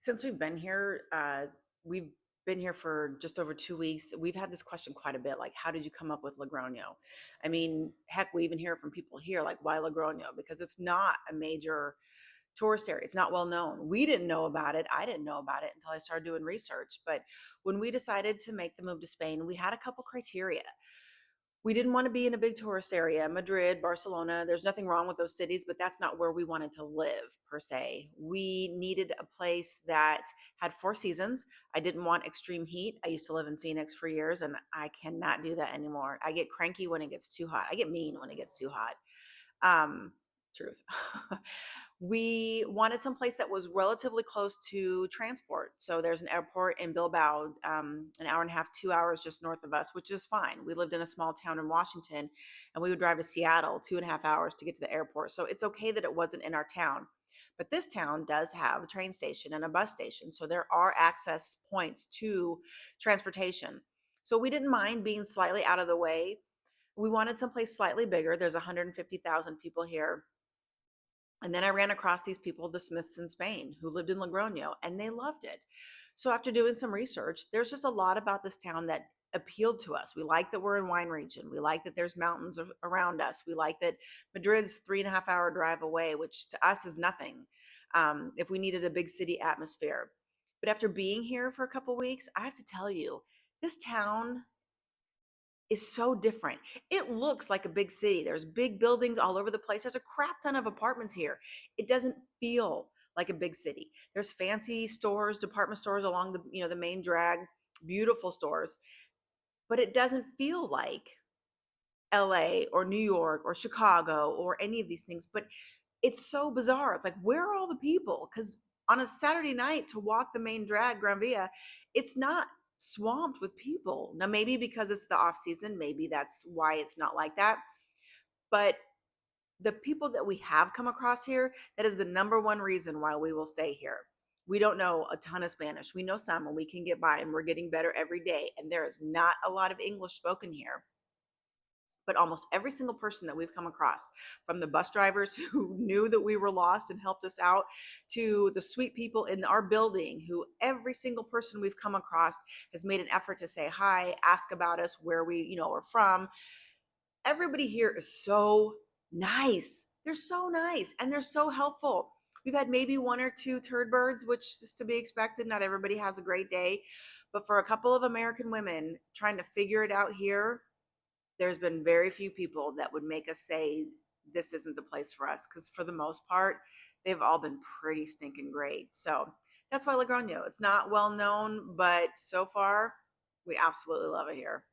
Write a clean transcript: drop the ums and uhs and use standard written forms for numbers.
Since we've been here for just over 2 weeks. We've had this question quite a bit, like, how did you come up with Logrono? I mean, heck, we even hear it from people here, like, why Logrono? Because it's not a major tourist area. It's not well known. We didn't know about it. I didn't know about it until I started doing research. But when we decided to make the move to Spain, we had a couple criteria. We didn't want to be in a big tourist area, Madrid, Barcelona. There's nothing wrong with those cities, but that's not where we wanted to live per se. We needed a place that had four seasons. I didn't want extreme heat. I used to live in Phoenix for years and I cannot do that anymore. I get cranky when it gets too hot. I get mean when it gets too hot. Um, Truth. We wanted some place that was relatively close to transport. So there's an airport in Bilbao, an hour and a half, 2 hours just north of us, which is fine. We lived in a small town in Washington and we would drive to Seattle 2.5 hours to get to the airport. So it's okay that it wasn't in our town. But this town does have a train station and a bus station. So there are access points to transportation. So we didn't mind being slightly out of the way. We wanted someplace slightly bigger. There's 150,000 people here. And then I ran across these people, the Smiths in Spain, who lived in Logrono, and they loved it. So after doing some research, there's just a lot about this town that appealed to us. We like that we're in wine region. We like that there's mountains around us. We like that Madrid's 3.5 hour drive away, which to us is nothing if we needed a big city atmosphere. But after being here for a couple weeks, I have to tell you, this town is so different. It looks like a big city. There's big buildings all over the place. There's a crap ton of apartments here. It doesn't feel like a big city. There's fancy stores, department stores along the main drag, beautiful stores, but it doesn't feel like LA or New York or Chicago or any of these things. But it's so bizarre. It's like, where are all the people? Because on a Saturday night to walk the main drag, Gran Via, it's not swamped with people. Now, maybe because it's the off season, maybe that's why it's not like that. But the people that we have come across here, that is the number one reason why we will stay here. We don't know a ton of Spanish. We know some and we can get by, and we're getting better every day. And there is not a lot of English spoken here, but almost every single person that we've come across, from the bus drivers who knew that we were lost and helped us out, to the sweet people in our building, who every single person we've come across has made an effort to say hi, ask about us, where we are from. Everybody here is so nice. They're so nice and they're so helpful. We've had maybe one or two turd birds, which is to be expected. Not everybody has a great day. But for a couple of American women trying to figure it out here, there's been very few people that would make us say this isn't the place for us, because for the most part, they've all been pretty stinking great. So that's why Logrono. It's not well known, but so far, we absolutely love it here.